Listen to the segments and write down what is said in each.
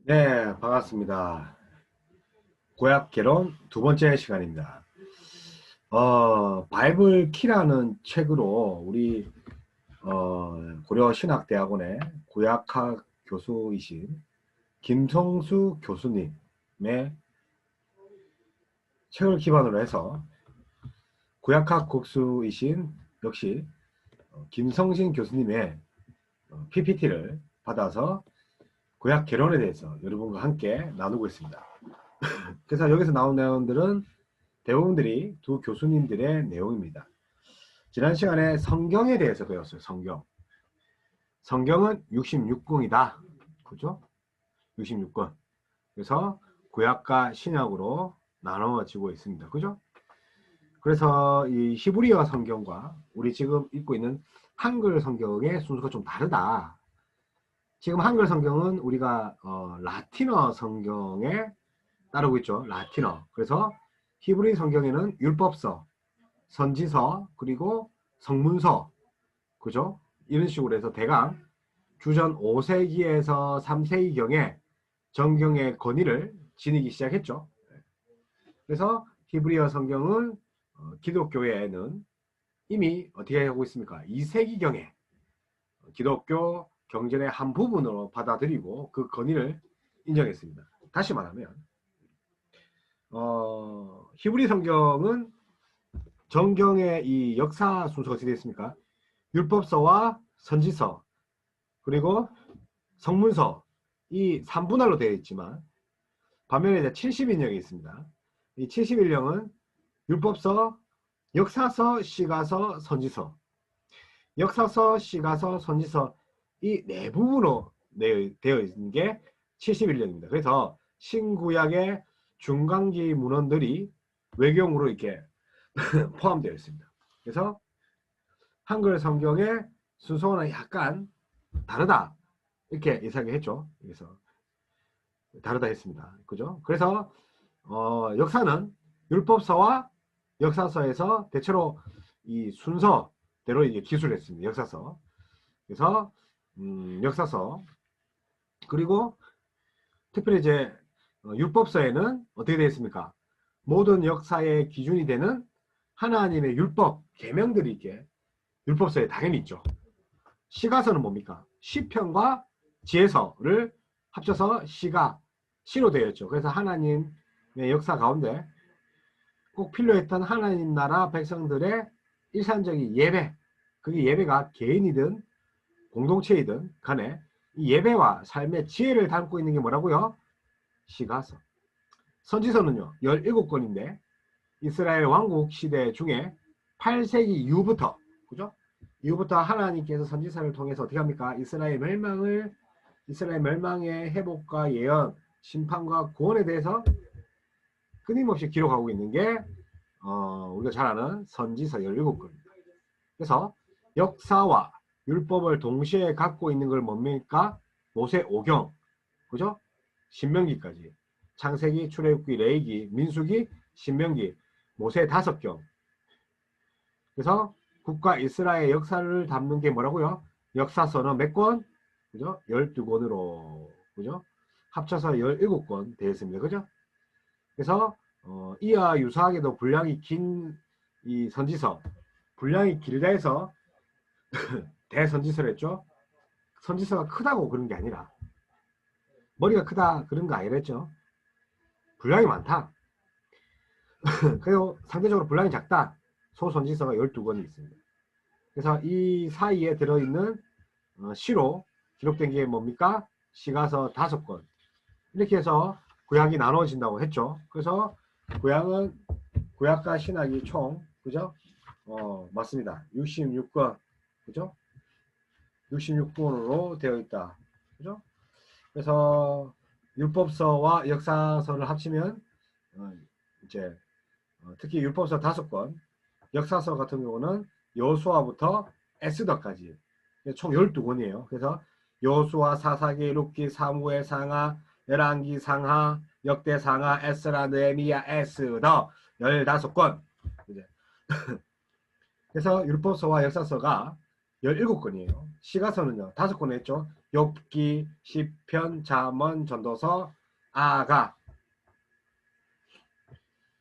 네, 반갑습니다. 고약 개론 두 번째 시간입니다. 바이블 키라는 책으로 우리 고려신학대학원의 구약학 교수이신 김성수 교수님의 책을 기반으로 해서 구약학 국수이신 역시 김성신 교수님의 PPT를 받아서 구약 개론에 대해서 여러분과 함께 나누고 있습니다. 그래서 여기서 나온 내용들은 대부분들이 두 교수님들의 내용입니다. 지난 시간에 성경에 대해서 배웠어요. 성경은 66권이다. 그죠? 66권. 그래서 구약과 신약으로 나눠지고 있습니다. 그죠? 그래서 이 히브리어 성경과 우리 지금 읽고 있는 한글 성경의 순서가 좀 다르다. 지금 한글 성경은 우리가 라틴어 성경에 따르고 있죠. 라틴어. 그래서 히브리 성경에는 율법서, 선지서, 그리고 성문서, 그죠? 이런 식으로 해서 대강 주전 5세기에서 3세기경에 정경의 권위를 지니기 시작했죠. 그래서 히브리어 성경은 기독교에는 이미 어떻게 하고 있습니까? 2세기경에 기독교 경전의 한 부분으로 받아들이고 그 권위를 인정했습니다. 다시 말하면 히브리 성경은 정경의 이 역사 순서가 어떻게 되어 있습니까? 율법서와 선지서, 그리고 성문서, 이 3분할로 되어 있지만 반면에 이제 70인령이 있습니다. 이 71령은 율법서, 역사서, 시가서, 선지서, 역사서, 시가서, 선지서 이 네 부분으로 되어 있는 게 71령입니다. 그래서 신구약의 중간기 문헌들이 외경으로 이렇게 포함되어 있습니다. 그래서 한글 성경의 순서는 약간 다르다 이렇게 예상했죠. 그래서 다르다 했습니다. 그죠? 그래서 역사는 율법서와 역사서에서 대체로 이 순서대로 이제 기술했습니다. 역사서. 그래서 역사서, 그리고 특별히 이제 율법서에는 어떻게 되어 있습니까? 모든 역사의 기준이 되는 하나님의 율법 계명들이 이렇게 율법서에 당연히 있죠. 시가서는 뭡니까? 시편과 지혜서를 합쳐서 시로 되어 있죠. 그래서 하나님의 역사 가운데 꼭 필요했던 하나님 나라 백성들의 일상적인 예배, 그게 예배가 개인이든 공동체이든 간에 이 예배와 삶의 지혜를 담고 있는 게 뭐라고요? 시가서. 선지서는요 17권인데 이스라엘 왕국 시대 중에 8세기 이후부터, 그죠? 이후부터 하나님께서 선지서를 통해서 어떻게 합니까? 이스라엘 멸망의 회복과 예언, 심판과 구원에 대해서 끊임없이 기록하고 있는 게 우리가 잘 아는 선지서 17권입니다. 그래서 역사와 율법을 동시에 갖고 있는 걸 뭡니까? 모세 오경, 그죠? 신명기까지. 창세기, 출애굽기, 레위기, 민수기, 신명기, 모세 5경. 그래서 국가 이스라엘 역사를 담는 게 뭐라고요? 역사서는 몇 권? 그죠? 12권으로, 그죠? 합쳐서 17권 되어 있습니다. 그죠? 그래서 이와 유사하게도 분량이 긴 이 선지서, 분량이 길다 해서 대선지서를 했죠. 선지서가 크다고 그런 게 아니라 머리가 크다 그런 거 아니랬죠. 분량이 많다. 그리고 상대적으로 분량이 작다. 소선지서가 12권이 있습니다. 그래서 이 사이에 들어있는 시로 기록된 게 뭡니까? 시가서 5권. 이렇게 해서 구약이 나눠진다고 했죠. 그래서 구약은 구약과 신약이 총, 그죠? 맞습니다. 66권, 그죠? 66권으로 되어 있다. 그죠? 그래서 율법서와 역사서를 합치면 이제 특히 율법서 5권, 역사서 같은 경우는 여호수아부터 에스더까지 총 12권이에요. 그래서 여호수아, 사사기, 룻기, 사무엘, 상하, 열왕기, 상하, 역대, 상하, 에스라, 느헤미야, 에스더 15권. 그래서 율법서와 역사서가 17권이에요. 시가서는요. 5권 했죠. 욥기, 시편, 잠언, 전도서, 아가.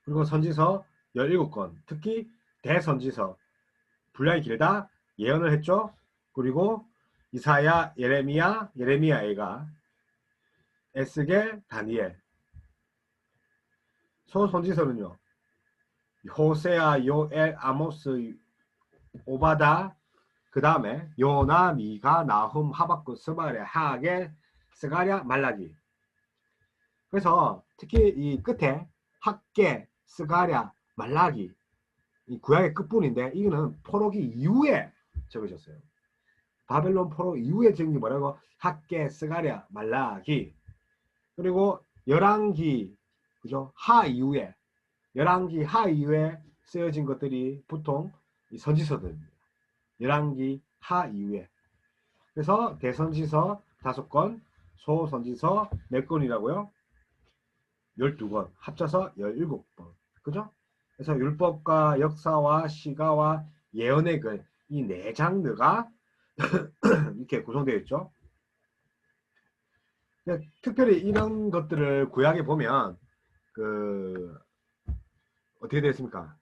그리고 선지서 17권. 특히 대선지서. 분량이 길다. 예언을 했죠. 그리고 이사야, 예레미야 애가, 에스겔, 다니엘. 소선지서는요. 호세아, 요엘, 아모스, 오바다, 그 다음에 요나, 미가, 나훔, 하박국, 스바랴, 하겔, 스가랴, 말라기. 그래서 특히 이 끝에 학계, 스가랴, 말라기, 이 구약의 끝부분인데 이거는 포로기 이후에 적으셨어요. 바벨론 포로 이후에 적은 게 뭐라고? 학계, 스가랴, 말라기. 그리고 열왕기, 그죠? 하 이후에, 열왕기 하 이후에 쓰여진 것들이 보통 이 선지서들입니다. 열왕기 하 이후에. 그래서 대선지서 5권, 소선지서 4권이라고요. 12권, 합쳐서 17권. 그죠? 그래서 율법과 역사와 시가와 예언의 글, 이 4장르가 이렇게 구성되어 있죠. 특별히 이런 것들을 구약에 보면 어떻게 되어 있습니까?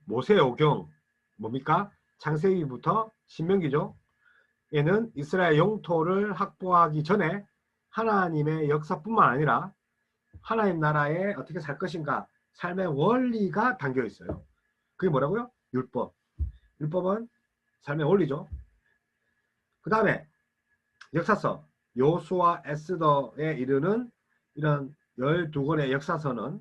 모세오경 뭡니까? 창세기부터 신명기죠. 얘는 이스라엘 영토를 확보하기 전에 하나님의 역사뿐만 아니라 하나님 나라에 어떻게 살 것인가, 삶의 원리가 담겨 있어요. 그게 뭐라고요? 율법. 율법은 삶의 원리죠. 그 다음에 역사서, 요수와 에스더에 이르는 이런 12권의 역사서는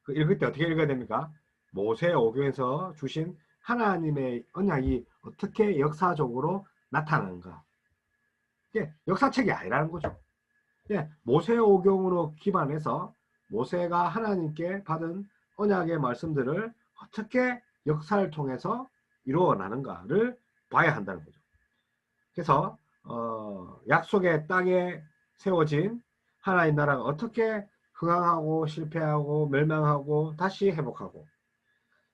읽을 때 어떻게 읽어야 됩니까? 모세오경에서 주신 하나님의 언약이 어떻게 역사적으로 나타나는가. 이게 역사책이 아니라는 거죠. 모세오경으로 기반해서 모세가 하나님께 받은 언약의 말씀들을 어떻게 역사를 통해서 이루어나는가를 봐야 한다는 거죠. 그래서 약속의 땅에 세워진 하나님 나라가 어떻게 흥황하고 실패하고 멸망하고 다시 회복하고,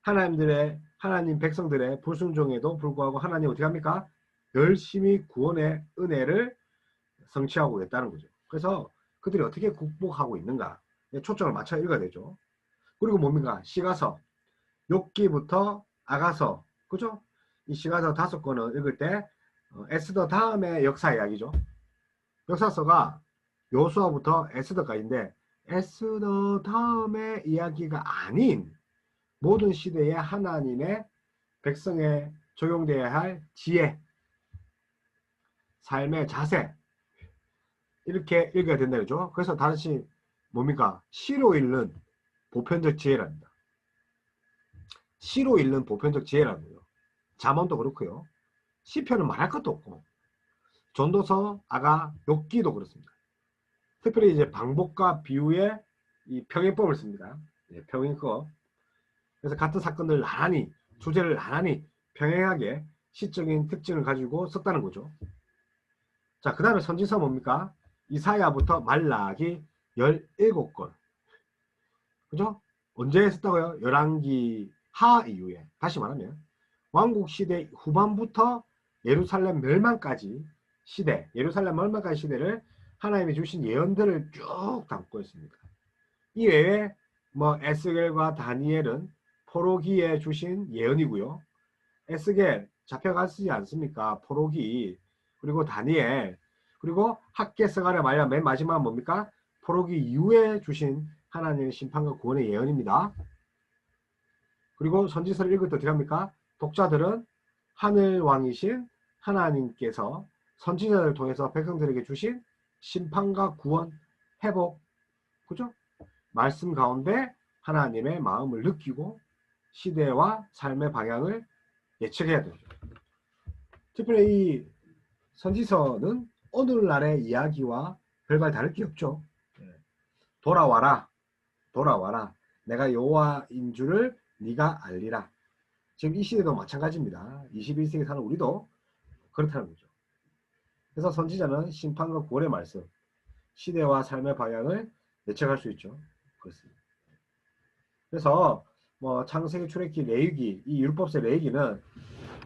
하나님 백성들의 불순종에도 불구하고 하나님 어떻게 합니까? 열심히 구원의 은혜를 성취하고 있다는 거죠. 그래서 그들이 어떻게 극복하고 있는가 초점을 맞춰 읽어야 되죠. 그리고 뭡니까? 시가서, 욥기부터 아가서, 그죠? 이 시가서 5권을 읽을 때 에스더 다음에 역사 이야기죠. 역사서가 요수아부터 에스더까지인데 에스더 다음의 이야기가 아닌 모든 시대에 하나님의 백성에 적용되어야 할 지혜, 삶의 자세, 이렇게 읽어야 된다 그죠. 그래서 다시 뭡니까? 시로 읽는 보편적 지혜랍니다. 시로 읽는 보편적 지혜라고요. 잠언도 그렇고요. 시편은 말할 것도 없고, 전도서, 아가, 욥기도 그렇습니다. 특별히 이제 방법과 비유의 이 평행법을 씁니다. 평행법. 그래서 같은 사건을 나란히, 주제를 나란히 평행하게 시적인 특징을 가지고 썼다는 거죠. 자, 그 다음에 선지서 뭡니까? 이사야부터 말라기 17권. 그죠? 언제 썼다고요? 열왕기 하 이후에. 다시 말하면 왕국시대 후반부터 예루살렘 멸망까지 시대, 예루살렘 멸망까지 시대를 하나님이 주신 예언들을 쭉 담고 있습니다. 이 외에 에스겔과 다니엘은 포로기에 주신 예언이고요. 에스겔 잡혀갔지 않습니까? 포로기. 그리고 다니엘. 그리고 학계 스가랴 말랴 맨 마지막 뭡니까? 포로기 이후에 주신 하나님의 심판과 구원의 예언입니다. 그리고 선지서를 읽을 때 어떻게 합니까? 독자들은 하늘 왕이신 하나님께서 선지자를 통해서 백성들에게 주신 심판과 구원, 회복, 그죠? 말씀 가운데 하나님의 마음을 느끼고 시대와 삶의 방향을 예측해야 되죠. 특별히 이 선지서는 오늘날의 이야기와 별반 다를 게 없죠. 돌아와라, 돌아와라. 내가 여호와인 줄을 네가 알리라. 지금 이 시대도 마찬가지입니다. 21세기 사는 우리도 그렇다는 거죠. 그래서 선지자는 심판과 구원의 말씀, 시대와 삶의 방향을 예측할 수 있죠. 그렇습니다. 그래서 창세기, 출애굽기, 레위기, 이 율법서 레위기는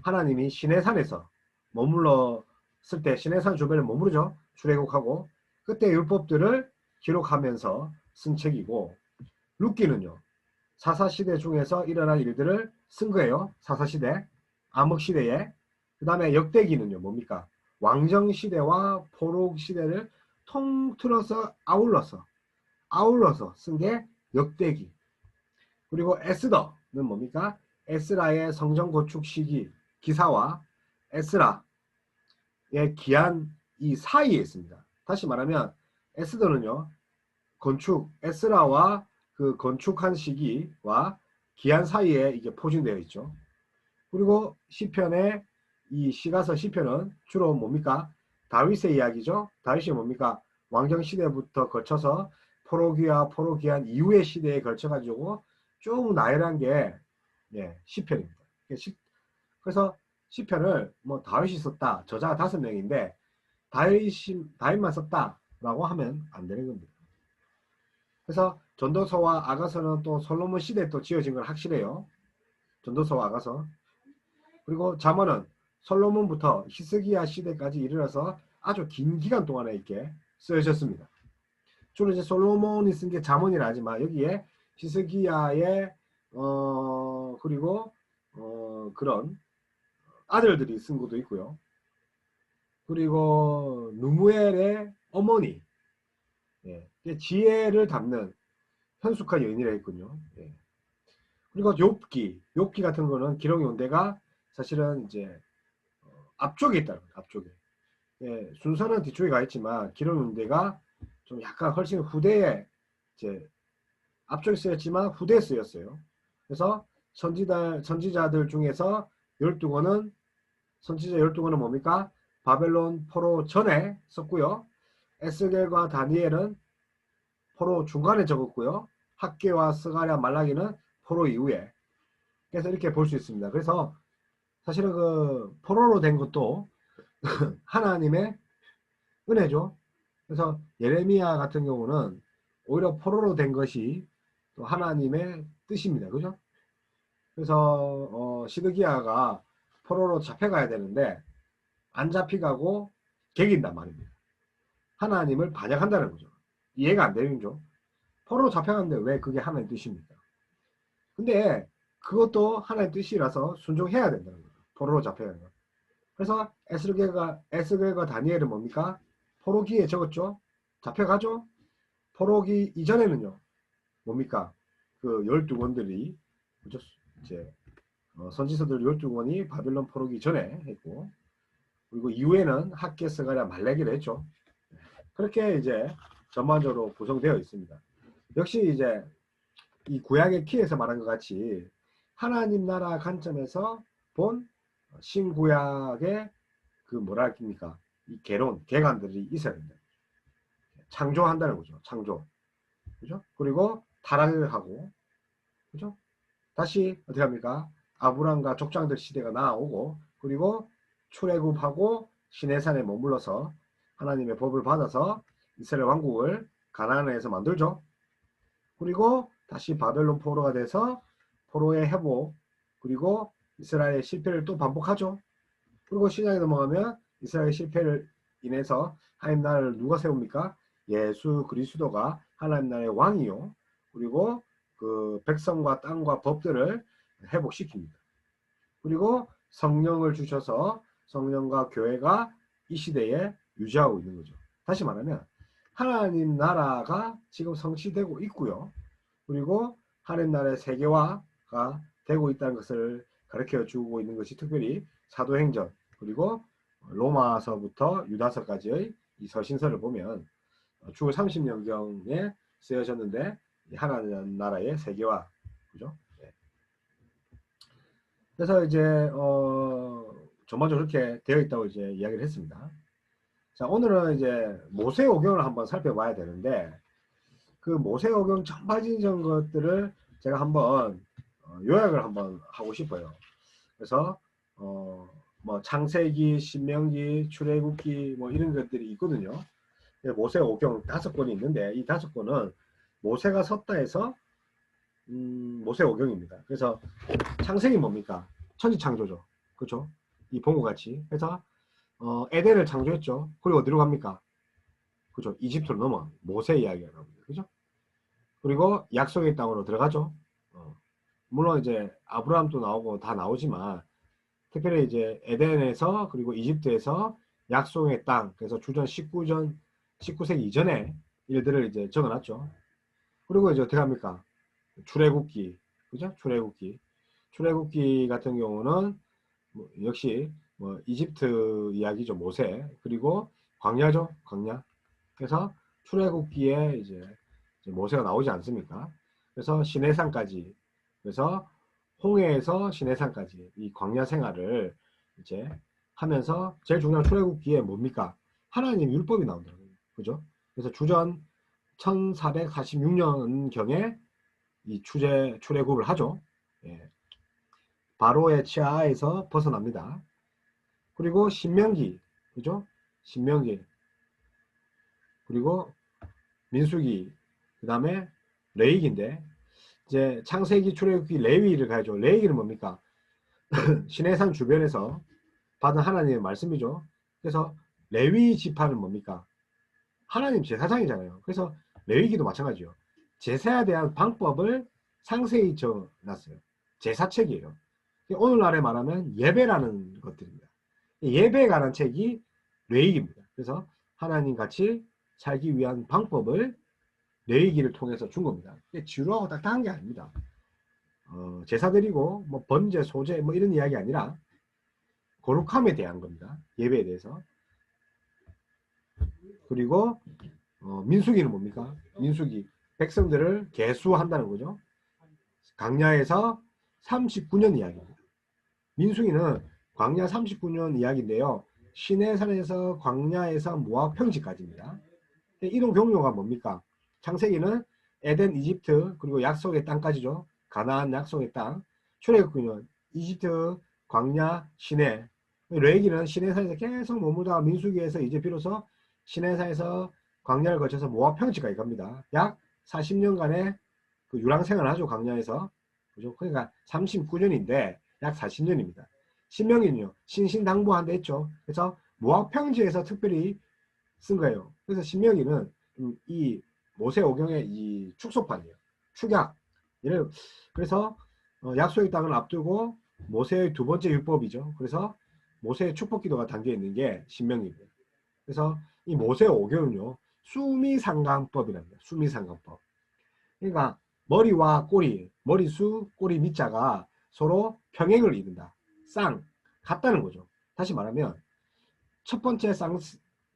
하나님이 시내산에서 머물렀을 때 시내산 주변에 머무르죠. 출애굽하고 그때 율법들을 기록하면서 쓴 책이고, 룻기는요 사사시대 중에서 일어난 일들을 쓴 거예요. 사사시대 암흑시대에. 그 다음에 역대기는요 뭡니까? 왕정시대와 포로시대를 통틀어서 아울러서 쓴 게 역대기. 그리고 에스더는 뭡니까? 에스라의 성전 건축 시기 기사와 에스라의 기한 이 사이에 있습니다. 다시 말하면 에스더는요 에스라와 그 건축한 시기와 기한 사이에 이게 포진되어 있죠. 그리고 시편의 이 시가서 시편은 주로 뭡니까? 다윗의 이야기죠. 다윗이 뭡니까? 왕정 시대부터 거쳐서 포로기와 포로기한 이후의 시대에 걸쳐 가지고 쭉 나열한 게 시편입니다. 그래서 시편을 뭐 다윗이 썼다, 저자가 5명인데 다윗만 썼다라고 하면 안 되는 겁니다. 그래서 전도서와 아가서는 또 솔로몬 시대에 또 지어진 건 확실해요. 전도서와 아가서. 그리고 잠언은 솔로몬부터 히스기야 시대까지 이르러서 아주 긴 기간 동안에 이렇게 쓰여졌습니다. 주로 이제 솔로몬이 쓴 게 잠언이라 하지만 여기에 히스기야의 그리고 그런 아들들이 쓴 것도 있고요. 그리고 누무엘의 어머니, 지혜를 담는 현숙한 여인이라 했군요. 그리고 욥기 같은 거는 기록 연대가 사실은 이제 앞쪽에 있다는 거죠. 앞쪽에. 순서는 뒤쪽에 가 있지만 기록 연대가 좀 약간 훨씬 후대에 이제 앞쪽에 쓰였지만 후대에 쓰였어요. 그래서 선지자들 중에서 12권은 선지자 12권은 뭡니까? 바벨론 포로 전에 썼고요. 에스겔과 다니엘은 포로 중간에 적었고요. 학개와 스가랴 말라기는 포로 이후에. 그래서 이렇게 볼 수 있습니다. 그래서 사실은 그 포로로 된 것도 하나님의 은혜죠. 그래서 예레미야 같은 경우는 오히려 포로로 된 것이 또 하나님의 뜻입니다. 그죠? 그래서 시드기야가 포로로 잡혀가야 되는데 안 잡혀가고 개긴단 말입니다. 하나님을 반역한다는 거죠. 이해가 안 되는 거죠. 포로로 잡혀갔는데 왜 그게 하나님의 뜻입니까? 근데 그것도 하나님의 뜻이라서 순종해야 된다는 거죠. 포로로 잡혀가는 거. 그래서 에스겔과 다니엘은 뭡니까? 포로기에 적었죠. 잡혀가죠. 포로기 이전에는요. 뭡니까? 그 12권들이 그죠? 이제 선지서들 12권이 바빌론 포로기 전에 했고, 그리고 이후에는 학개, 스가랴, 말라기를 했죠. 그렇게 이제 전반적으로 구성되어 있습니다. 역시 이제 이 구약의 키에서 말한 것 같이 하나님 나라 관점에서 본 신구약의 그 뭐라 할깁니까? 이 개관들이 있어야 된다. 창조한다는 거죠. 창조. 그죠? 그리고 타락을 하고, 그죠? 다시 어떻게 합니까? 아브람과 족장들 시대가 나오고, 그리고 출애굽하고 시내산에 머물러서 하나님의 법을 받아서 이스라엘 왕국을 가나안에서 만들죠. 그리고 다시 바벨론 포로가 돼서 포로의 회복, 그리고 이스라엘의 실패를 또 반복하죠. 그리고 신약에 넘어가면 이스라엘 실패를 인해서 하나님 나라를 누가 세웁니까? 예수 그리스도가 하나님 나라의 왕이요. 그리고 그 백성과 땅과 법들을 회복시킵니다. 그리고 성령을 주셔서 성령과 교회가 이 시대에 유지하고 있는 거죠. 다시 말하면 하나님 나라가 지금 성취되고 있고요. 그리고 하나님 나라의 세계화가 되고 있다는 것을 가르쳐 주고 있는 것이 특별히 사도행전, 그리고 로마서부터 유다서까지의 이 서신서를 보면 주 30년경에 쓰여졌는데 하나님 나라의 세계화, 그죠? 그래서 이제 전반적으로 그렇게 되어 있다고 이제 이야기를 했습니다. 자, 오늘은 이제 모세오경을 한번 살펴봐야 되는데, 그 모세오경 전반적인 것들을 제가 한번 요약을 한번 하고 싶어요. 그래서 뭐 창세기, 신명기, 출애굽기 뭐 이런 것들이 있거든요. 모세오경 5권이 있는데 이 5권은 모세가 섰다 해서 모세오경입니다. 그래서 창세기 뭡니까? 천지창조죠. 그죠? 이 본국같이. 그래서 에덴을 창조했죠. 그리고 어디로 갑니까? 그죠? 이집트로 넘어 모세 이야기가 나옵니다. 그죠? 그리고 약속의 땅으로 들어가죠. 물론 이제 아브라함도 나오고 다 나오지만 특별히 이제 에덴에서 그리고 이집트에서 약속의 땅, 그래서 주전 19세기 이전에 일들을 이제 적어놨죠. 그리고 이제 어떻게 합니까? 출애굽기, 그죠? 출애굽기 같은 경우는 뭐 역시 뭐 이집트 이야기죠. 모세. 그리고 광야죠. 광야. 그래서 출애굽기에 이제 모세가 나오지 않습니까? 그래서 시내산까지, 그래서 홍해에서 시내산까지 이 광야 생활을 이제 하면서 제일 중요한 출애굽기에 뭡니까? 하나님 율법이 나온다는 거예요. 그죠? 그래서 주전 1446년경에 이 출애굽을 하죠. 예. 바로의 치하에서 벗어납니다. 그리고 신명기, 그죠? 신명기, 그리고 민수기, 그 다음에 레위기인데, 이제 창세기, 출애굽기, 레위기를 가야죠. 레위기는 뭡니까? 시내산 주변에서 받은 하나님의 말씀이죠. 그래서 레위 지파는 뭡니까? 하나님 제사장이잖아요. 그래서 레위기도 마찬가지죠. 제사에 대한 방법을 상세히 적어놨어요. 제사책이에요. 오늘날에 말하면 예배라는 것들입니다. 예배에 관한 책이 레위기입니다. 그래서 하나님 같이 살기 위한 방법을 레위기를 통해서 준 겁니다. 지루하고 딱딱한 게 아닙니다. 제사 드리고 뭐 번제, 소제 뭐 이런 이야기 아니라 거룩함에 대한 겁니다. 예배에 대해서. 그리고 민수기는 뭡니까? 민수기 백성들을 계수한다는 거죠. 광야에서 39년 이야기입니다. 민수기는 광야 39년 이야기인데요. 시내산에서 광야에서 모압 평지까지입니다. 이동 경로가 뭡니까? 창세기는 에덴, 이집트, 그리고 약속의 땅까지죠. 가나안 약속의 땅. 출애굽기는 이집트, 광야, 시내. 레위기는 시내산에서 계속 머무다가 민수기에서 이제 비로소 시내산에서 광야를 거쳐서 모압 평지까지 갑니다. 약 40년간의 그 유랑생활을 하죠. 광야에서. 그죠? 그러니까 39년인데 약 40년입니다. 신명기는요. 신신당부한다 했죠. 그래서 모압 평지에서 특별히 쓴 거예요. 그래서 신명기는 이 모세오경의 이 축소판이에요. 축약. 그래서 약속의 땅을 앞두고 모세의 두 번째 율법이죠. 그래서 모세의 축복기도가 담겨 있는 게 신명기입니다. 그래서 이 모세오경은요. 수미상강법이랍니다. 수미상강법. 그러니까 머리와 꼬리, 머리수, 꼬리 밑자가 서로 평행을 이룬다. 쌍, 같다는 거죠. 다시 말하면 첫 번째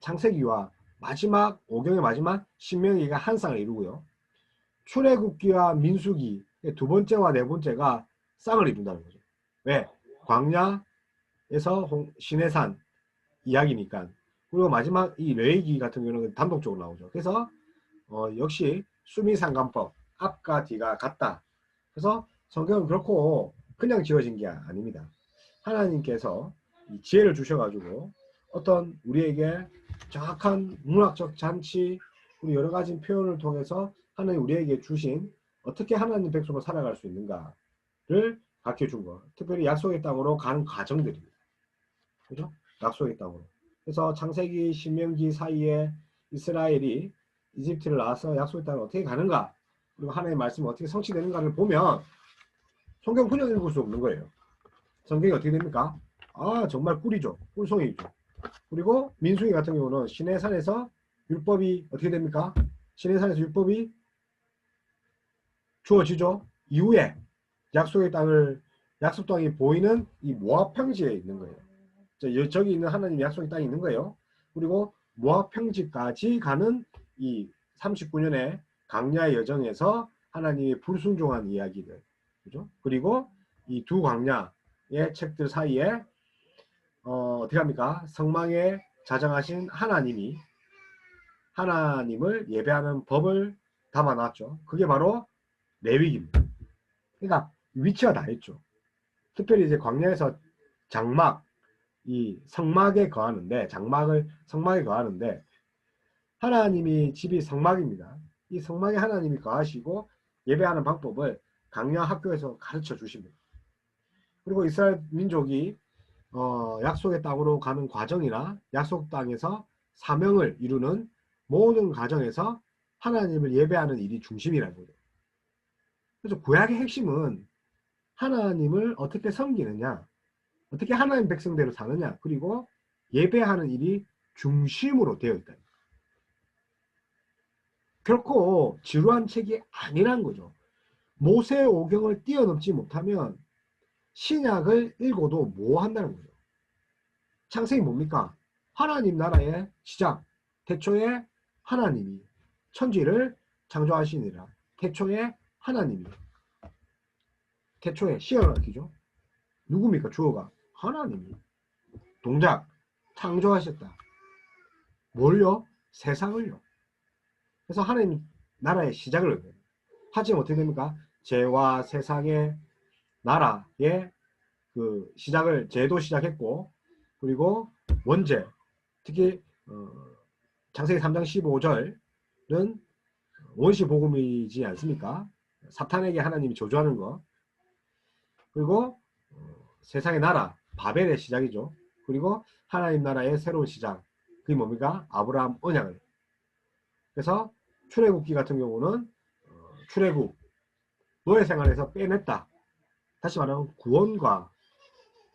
창세기와 마지막 오경의 마지막 신명기가 한 쌍을 이루고요. 출애굽기와 민수기 두 번째와 네 번째가 쌍을 이룬다는 거죠. 왜? 광야에서 시내산 이야기니까. 그리고 마지막 이 레위기 같은 경우는 단독적으로 나오죠. 그래서 역시 수미상관법 앞과 뒤가 같다. 그래서 성경은 그렇고 그냥 지어진 게 아닙니다. 하나님께서 이 지혜를 주셔가지고 어떤 우리에게 정확한 문학적 잔치, 우리 여러 가지 표현을 통해서 하나님 우리에게 주신 어떻게 하나님 백성으로 살아갈 수 있는가를 가르쳐준 거. 특별히 약속의 땅으로 가는 과정들입니다. 그죠? 약속의 땅으로. 그래서 창세기, 신명기 사이에 이스라엘이 이집트를 나와서 약속의 땅을 어떻게 가는가, 그리고 하나님의 말씀이 어떻게 성취되는가를 보면 성경 그냥 읽을 수 없는 거예요. 성경이 어떻게 됩니까? 아, 정말 꿀이죠. 꿀송이죠. 그리고 민수기 같은 경우는 시내산에서 율법이 어떻게 됩니까? 시내산에서 율법이 주어지죠. 이후에 약속의 땅을, 약속 땅이 보이는 이 모압 평지에 있는 거예요. 저기 있는 하나님 약속의 땅이 있는 거예요. 그리고 모압 평지까지 가는 이 39년의 광야의 여정에서 하나님이 불순종한 이야기들, 그죠? 그리고 이 두 광야의 책들 사이에 어떻게 합니까? 성막에 자정하신 하나님이 하나님을 예배하는 법을 담아놨죠. 그게 바로 레위기입니다. 그러니까 위치가 다 있죠. 특별히 이제 광야에서 장막, 이 성막에 거하는데, 성막에 거하는데, 하나님이 집이 성막입니다. 이 성막에 하나님이 거하시고 예배하는 방법을 광야 학교에서 가르쳐 주십니다. 그리고 이스라엘 민족이 약속의 땅으로 가는 과정이나 약속 땅에서 사명을 이루는 모든 과정에서 하나님을 예배하는 일이 중심이라는 거죠. 그래서 구약의 핵심은 하나님을 어떻게 섬기느냐, 어떻게 하나님 백성대로 사느냐, 그리고 예배하는 일이 중심으로 되어 있다. 결코 지루한 책이 아니란 거죠. 모세오경을 뛰어넘지 못하면 신약을 읽어도 뭐 한다는 거죠. 창세기 뭡니까? 하나님 나라의 시작. 태초에 하나님이 천지를 창조하시니라. 태초에 하나님이. 태초에 시작을 밝히죠. 누굽니까? 주어가 하나님이. 동작 창조하셨다. 뭘요? 세상을요. 그래서 하나님 나라의 시작을 의미해요. 하지만 어떻게 됩니까? 죄와 세상의 나라의 그 시작을 죄도 시작했고, 그리고 원죄, 특히 창세기 3장 15절은 원시복음이지 않습니까? 사탄에게 하나님이 저주하는 거. 그리고 세상의 나라, 바벨의 시작이죠. 그리고 하나님 나라의 새로운 시작. 그게 뭡니까? 아브라함 언약을. 그래서 출애굽기 같은 경우는 출애굽, 노예 생활에서 빼냈다. 다시 말하면 구원을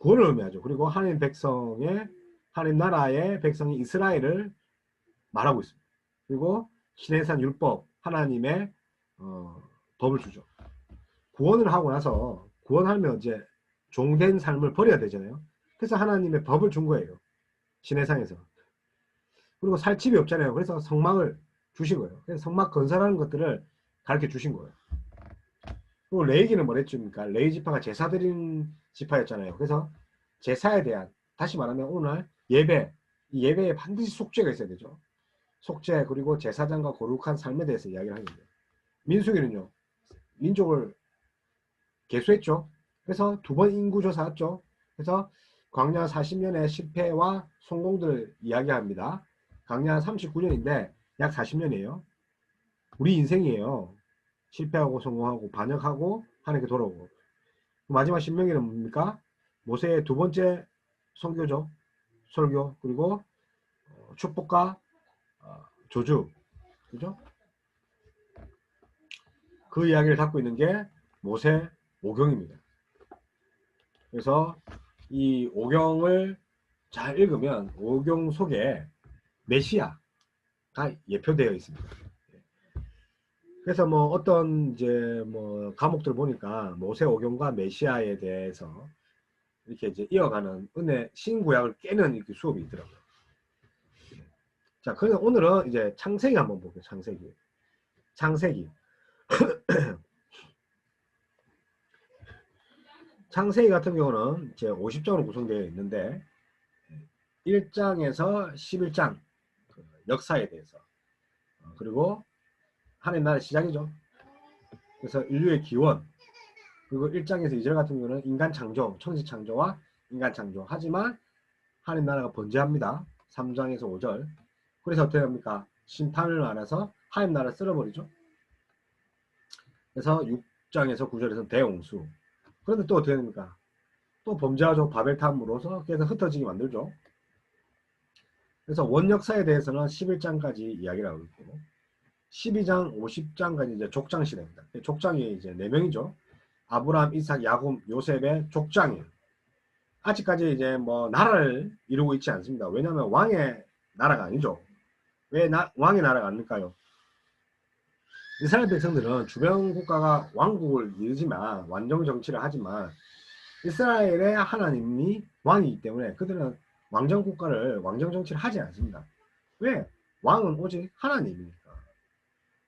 의미하죠. 그리고 하나님 백성의, 하나님 나라의 백성이 이스라엘을 말하고 있습니다. 그리고 시내산 율법, 하나님의 법을 주죠. 구원을 하고 나서 구원하면 이제 종된 삶을 버려야 되잖아요. 그래서 하나님의 법을 준 거예요. 시내산에서. 그리고 살 집이 없잖아요. 그래서 성막을 주신 거예요. 그래서 성막 건설하는 것들을 가르쳐 주신 거예요. 그리고 레이기는 뭐랬습니까? 레이 지파가 제사 드린 지파였잖아요. 그래서 제사에 대한, 다시 말하면 오늘 예배, 이 예배에 반드시 속죄가 있어야 되죠. 속죄, 그리고 제사장과 거룩한 삶에 대해서 이야기를 하는 거예요. 민수기는요, 민족을 계수했죠. 그래서 두 번 인구조사했죠. 그래서 광야 40년의 실패와 성공들을 이야기합니다. 광야 39년인데 약 40년이에요. 우리 인생이에요. 실패하고 성공하고 반역하고 하나님께 돌아오고. 마지막 신명기는 뭡니까? 모세의 두 번째 선교죠. 설교. 그리고 축복과 조주. 그죠? 그 이야기를 담고 있는 게 모세 오경입니다. 그래서 이 오경을 잘 읽으면 오경 속에 메시아가 예표되어 있습니다. 그래서 뭐 어떤 이제 뭐 과목들 보니까 모세 오경과 메시아에 대해서 이렇게 이제 이어가는 은혜 신구약을 깨는 이렇게 수업이 있더라고요. 자, 그래서 오늘은 이제 창세기 한번 볼게요. 창세기. 창세기 같은 경우는 이제 50장으로 구성되어 있는데 1장에서 11장 역사에 대해서, 그리고 하나님 나라의 시작이죠. 그래서 인류의 기원, 그리고 1장에서 2절 같은 경우는 인간 창조, 천지 창조와 인간 창조. 하지만 하나님 나라가 번제합니다. 3장에서 5절. 그래서 어떻게 합니까? 심판을 안해서 하나님 나라를 쓸어버리죠. 그래서 6장에서 9절에서 대홍수. 그런데 또 어떻게 됩니까? 또 범죄하죠. 바벨탑으로서 계속 흩어지게 만들죠. 그래서 원역사에 대해서는 11장까지 이야기를 하고 있고, 12장, 50장까지 이제 족장 시대입니다. 족장이 이제 4명이죠. 아브라함, 이삭, 야곱, 요셉의 족장이에요. 아직까지 이제 뭐 나라를 이루고 있지 않습니다. 왜냐하면 왕의 나라가 아니죠. 왜 왕의 나라가 아닐까요? 이스라엘 백성들은 주변 국가가 왕국을 이루지만, 완전 정치를 하지만 이스라엘의 하나님이 왕이기 때문에 그들은 왕정 국가를, 왕정 정치를 하지 않습니다. 왜? 왕은 오직 하나님이니까.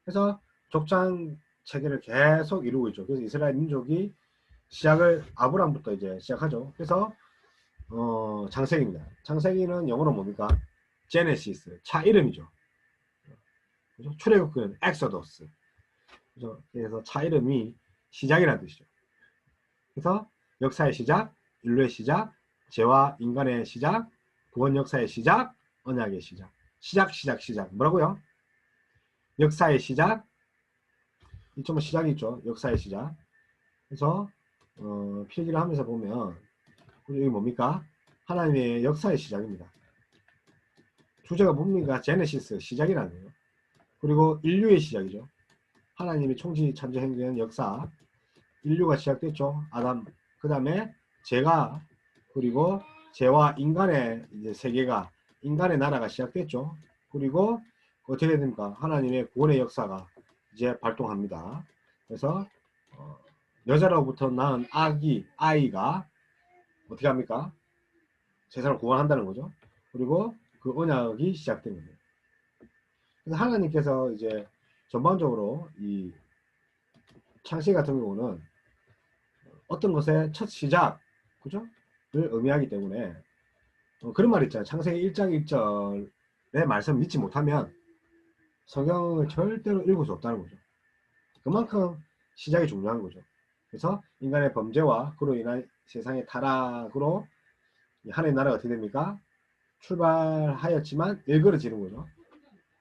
그래서 족장 체계를 계속 이루고 있죠. 그래서 이스라엘 민족이 시작을 아브람부터 이제 시작하죠. 그래서 창세기입니다. 창세기는 영어로 뭡니까? 제네시스, 차 이름이죠. 그죠? 출애굽기는 엑소더스. 그죠? 그래서 차 이름이 시작이라는 뜻이죠. 그래서 역사의 시작, 인류의 시작, 죄와 인간의 시작, 구원 역사의 시작, 언약의 시작. 시작. 뭐라고요? 역사의 시작. 이쪽은 시작이 있죠. 역사의 시작. 그래서 필기를 하면서 보면 여기 뭡니까? 하나님의 역사의 시작입니다. 주제가 뭡니까? 제네시스, 시작이라는 거예요. 그리고 인류의 시작이죠. 하나님이 총지 창조행전 역사, 인류가 시작됐죠. 아담, 그 다음에 죄가, 그리고 죄와 인간의 이제 세계가, 인간의 나라가 시작됐죠. 그리고 어떻게 됩니까? 하나님의 구원의 역사가 이제 발동합니다. 그래서 여자로부터 낳은 아이가 어떻게 합니까? 세상을 구원한다는 거죠. 그리고 그 언약이 시작된 거예요. 그래서 하나님께서 이제 전반적으로 이 창세기 같은 경우는 어떤 것의 첫 시작, 그죠? 를 의미하기 때문에 그런 말 있잖아요. 창세기 1장 1절의 말씀 믿지 못하면 성경을 절대로 읽을 수 없다는 거죠. 그만큼 시작이 중요한 거죠. 그래서 인간의 범죄와 그로 인한 세상의 타락으로 하나님의 나라가 어떻게 됩니까? 출발하였지만 일그러지는 거죠.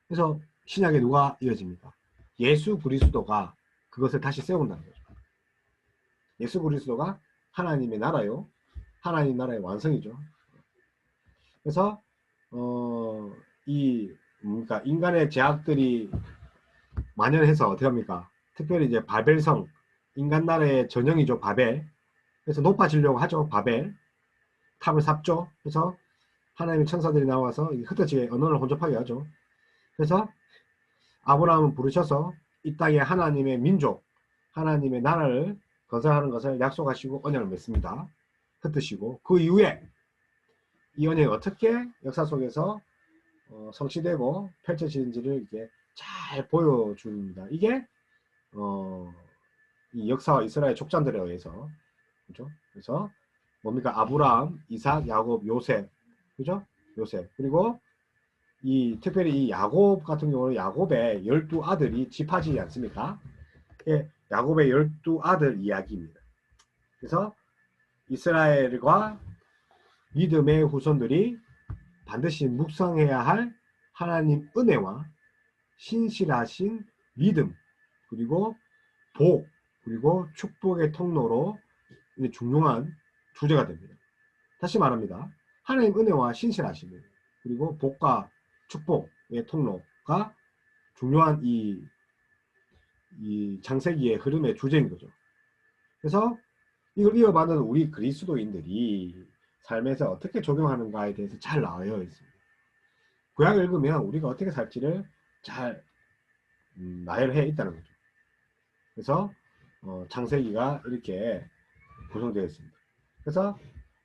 그래서 신약에 누가 이어집니까? 예수 그리스도가 그것을 다시 세운다는 거죠. 예수 그리스도가 하나님의 나라요. 하나님 나라의 완성이죠. 그래서 그러니까 인간의 제약들이 만연해서 어떻게 합니까? 특별히 이제 바벨성, 인간 나라의 전형이죠. 바벨. 그래서 높아지려고 하죠. 바벨. 탑을 삽죠. 그래서 하나님의 천사들이 나와서 흩어지게 언어를 혼접하게 하죠. 그래서 아브라함은 부르셔서 이 땅에 하나님의 민족, 하나님의 나라를 건설하는 것을 약속하시고 언약을 맺습니다. 흩으시고 그 이후에 이 언약이 어떻게 역사 속에서 성취되고 펼쳐지는지를 이렇게 잘 보여줍니다. 이게 이 역사와 이스라엘 족장들에 의해서, 그죠? 그래서 뭡니까? 아브라함, 이삭, 야곱, 요셉, 그죠? 요셉. 그리고 이 특별히 이 야곱 같은 경우는 야곱의 12아들이 집하지 않습니까? 예, 야곱의 12아들 이야기입니다. 그래서 이스라엘과 믿음의 후손들이 반드시 묵상해야 할 하나님 은혜와 신실하신 믿음, 그리고 복, 그리고 축복의 통로로 중요한 주제가 됩니다. 다시 말합니다. 하나님 은혜와 신실하심, 그리고 복과 축복의 통로가 중요한 이 창세기의 흐름의 주제인 거죠. 그래서 이걸 이어받는 우리 그리스도인들이 삶에서 어떻게 적용하는가에 대해서 잘 나와 있습니다. 구약을 읽으면 우리가 어떻게 살지를 잘 나열해 있다는 거죠. 그래서 창세기가 이렇게 구성되어 있습니다. 그래서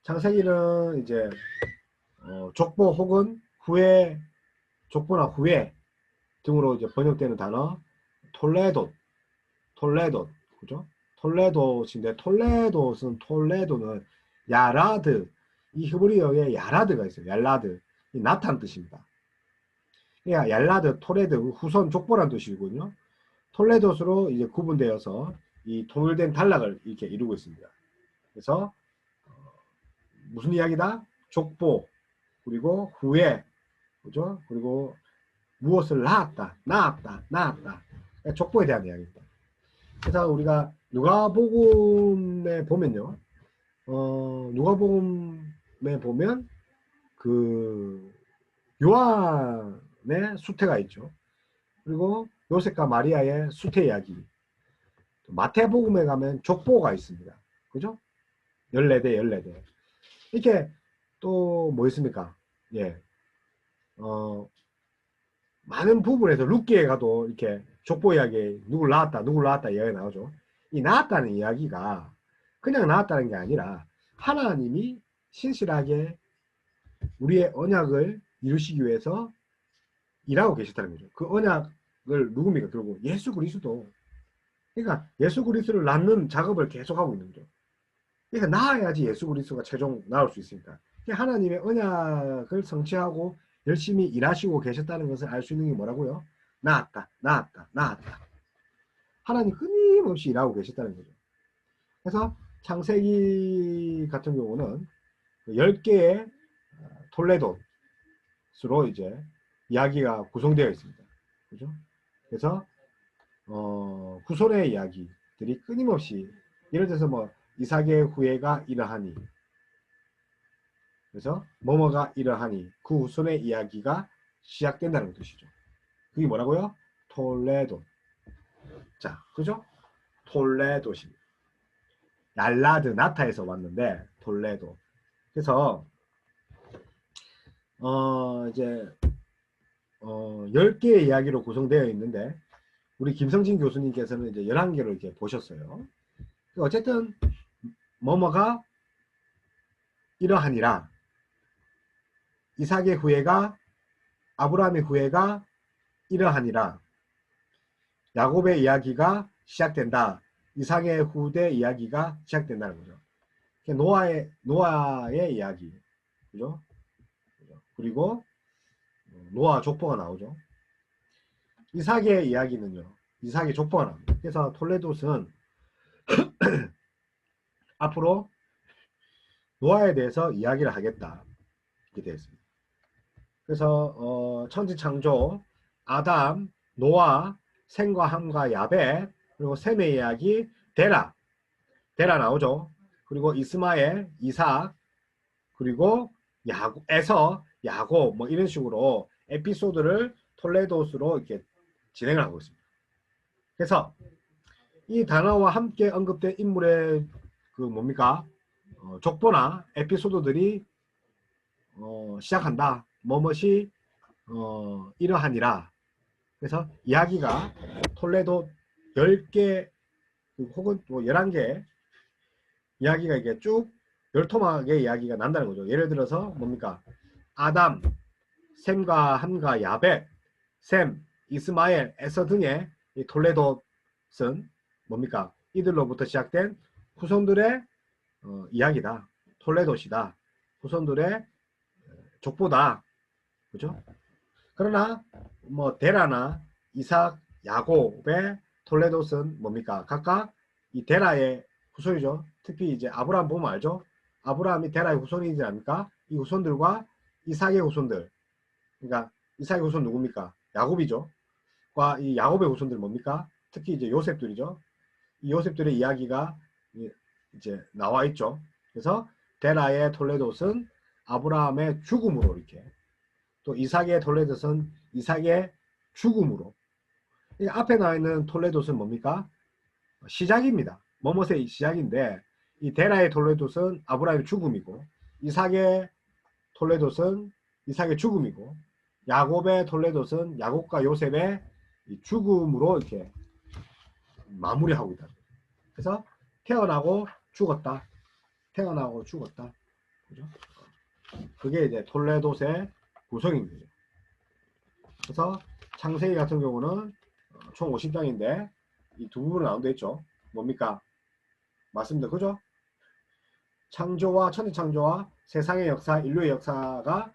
창세기는 이제 족보 혹은 후회, 족보나 후회 등으로 이제 번역되는 단어 톨레돗, 그죠? 톨레돗인데 톨레도는 야라드, 이 히브리어에 야라드가 있어요. 야라드, 이 나타난 뜻입니다. 그러니까 얄라드, 토레드, 후손 족보란 뜻이거든요. 톨레돗으로 이제 구분되어서 이 통일된 단락을 이렇게 이루고 있습니다. 그래서 무슨 이야기다? 족보, 그리고 후회, 그죠? 그리고 무엇을 낳았다. 족보에 대한 이야기입니다. 그래서 우리가 누가복음에 보면요, 누가복음에 보면 그 요한의 수태가 있죠. 그리고 요셉과 마리아의 수태 이야기. 마태복음에 가면 족보가 있습니다. 그죠? 14대. 이렇게 또 뭐 있습니까? 예. 많은 부분에서 룻기에 가도 이렇게 족보 이야기, 누굴 낳았다 이야기 나오죠. 이 낳았다는 이야기가 그냥 낳았다는 게 아니라 하나님이 신실하게 우리의 언약을 이루시기 위해서 일하고 계셨다는 거죠. 그 언약을 누굽니까? 결국 예수 그리스도. 그러니까 예수 그리스도를 낳는 작업을 계속하고 있는 거죠. 그러니까 낳아야지 예수 그리스도가 최종 나올 수 있으니까. 하나님의 언약을 성취하고 열심히 일하시고 계셨다는 것을 알 수 있는 게 뭐라고요? 낳았다. 하나님 끊임없이 일하고 계셨다는 거죠. 그래서 창세기 같은 경우는 10개의 톨레돗으로 이제 이야기가 구성되어 있습니다. 그죠? 그래서 후손의 이야기들이 끊임없이, 예를 들어서 뭐 이삭의 후예가 이러하니, 그래서 뭐뭐가 이러하니 그 후손의 이야기가 시작된다는 뜻이죠. 그게 뭐라고요? 톨레도. 자, 그죠? 톨레도시. 얄라드 나타에서 왔는데 톨레도. 그래서 이제 10개의 이야기로 구성되어 있는데 우리 김성진 교수님께서는 이제 11개로 이렇게 보셨어요. 어쨌든 뭐뭐가 이러하니라. 이삭의 후예가 아브라함의 후예가 이러하니라. 야곱의 이야기가 시작된다. 이삭의 후대 이야기가 시작된다는 거죠. 노아의 이야기. 그죠? 그리고 노아 족보가 나오죠. 이삭의 이야기는요. 이삭의 족보가 나옵니다. 그래서 톨레도스는 앞으로 노아에 대해서 이야기를 하겠다. 이렇게 되어 있습니다. 그래서 천지창조, 아담, 노아, 셈과 함과 야벳, 그리고 셈의 이야기, 데라 나오죠. 그리고 이스마엘, 이삭, 그리고 에서, 야곱 뭐 이런 식으로 에피소드를 톨레도스로 이렇게 진행을 하고 있습니다. 그래서 이 단어와 함께 언급된 인물의 그 뭡니까? 족보나 에피소드들이 시작한다. 뭐뭇이 이러하니라. 그래서 이야기가 톨레도 10개 혹은 뭐 11개 이야기가 이게 쭉 10토막의 이야기가 난다는 거죠. 예를 들어서 뭡니까? 아담, 셈과 함과 야벳, 셈, 이스마엘, 에서 등의 이 톨레도는 뭡니까? 이들로부터 시작된 후손들의 이야기다. 톨레도시다. 후손들의 족보다. 그죠? 그러나 뭐 데라나 이삭, 야곱의 톨레도스는 뭡니까? 각각 이 데라의 후손이죠. 특히 이제 아브라함 보면 알죠? 아브라함이 데라의 후손이지 않습니까? 이 후손들과 이삭의 후손들. 그러니까 이삭의 후손 누굽니까? 야곱이죠. 과 이 야곱의 후손들 뭡니까? 특히 이제 요셉들이죠. 이 요셉들의 이야기가 이제 나와 있죠. 그래서 데라의 톨레도스는 아브라함의 죽음으로 이렇게, 또 이삭의 톨레도스는 이삭의 죽음으로. 앞에 나와 있는 톨레도스는 뭡니까? 시작입니다. 뭐뭇의 시작인데, 이 데라의 톨레도스는 아브라함의 죽음이고, 이삭의 톨레도스는 이삭의 죽음이고, 야곱의 톨레도스는 야곱과 요셉의 죽음으로 이렇게 마무리하고 있다. 그래서 태어나고 죽었다. 태어나고 죽었다. 그죠? 그게 이제 톨레도스의 구성인 거죠. 그래서 창세기 같은 경우는 총 50장인데 이 두 부분으로 나온데 있죠. 뭡니까? 맞습니다. 그죠? 창조와 천지창조와 세상의 역사, 인류의 역사가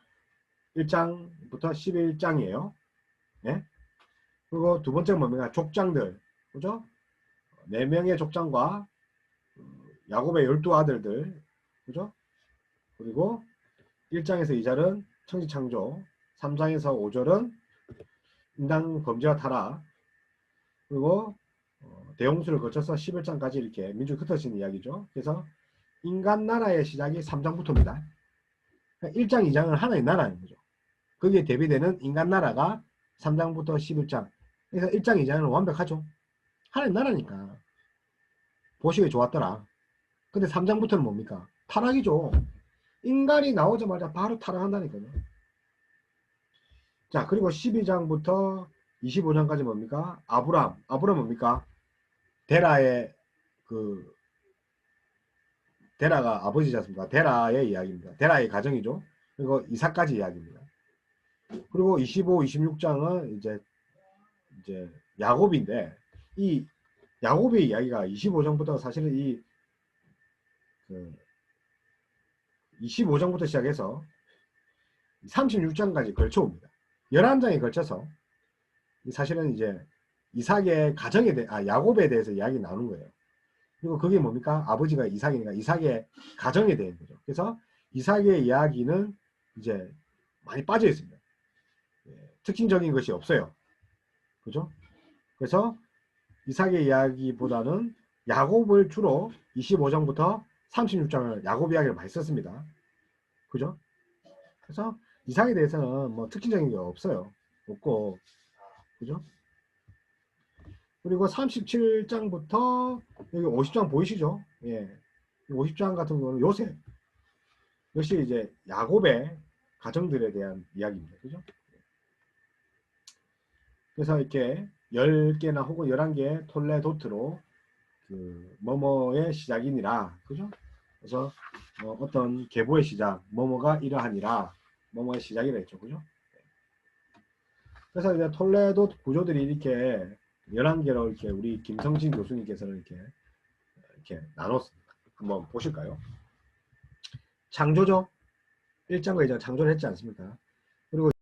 1장부터 11장이에요. 네? 그리고 두 번째는 뭡니까? 족장들. 그죠? 4명의 족장과 야곱의 12아들들. 그죠? 그리고 1장에서 2절은 천지창조, 3장에서 5절은 인간 범죄와 타락, 그리고 대홍수를 거쳐서 11장까지 이렇게 민족이 흩어지는 이야기죠. 그래서 인간 나라의 시작이 3장부터입니다. 1장, 2장은 하나의 나라인 거죠. 거기에 대비되는 인간 나라가 3장부터 11장. 그래서 1장, 2장은 완벽하죠. 하나의 나라니까. 보시기 좋았더라. 근데 3장부터는 뭡니까? 타락이죠. 인간이 나오자마자 바로 타락한다니까요. 자, 그리고 12장부터 25장까지 뭡니까? 아브람 뭡니까? 데라의 데라가 아버지지 않습니까? 데라의 이야기입니다. 데라의 가정이죠. 그리고 이삭까지 이야기입니다. 그리고 25, 26장은 이제 야곱인데, 이 야곱의 이야기가 25장부터 사실은 25장부터 시작해서 36장까지 걸쳐옵니다. 11장에 걸쳐서 사실은 이제 이삭의 가정에 야곱에 대해서 이야기 나누는 거예요. 그리고 그게 뭡니까? 아버지가 이삭이니까 이삭의 가정에 대한 거죠. 그래서 이삭의 이야기는 이제 많이 빠져 있습니다. 특징적인 것이 없어요. 그죠? 그래서 이삭의 이야기보다는 야곱을 주로 25장부터 36장을 야곱 이야기를 많이 썼습니다. 그죠? 그래서 이상에 대해서는 뭐 특징적인 게 없어요. 없고, 그죠? 그리고 37장부터 여기 50장 보이시죠? 예. 50장 같은 경우는 요셉. 역시 이제 야곱의 가정들에 대한 이야기입니다. 그죠? 그래서 이렇게 10개나 혹은 11개 톨레도트로 그 뭐뭐의 시작이니라. 그죠? 그래서 어떤 계보의 시작, 뭐뭐가 이러하니라. 뭐뭐의 시작이라 했죠. 그죠? 그래서 이제 톨레도 구조들이 이렇게 11개로 이렇게 우리 김성진 교수님께서는 이렇게 나눴습니다. 한번 보실까요? 창조죠. 1장과 2장 창조를 했지 않습니까? 그리고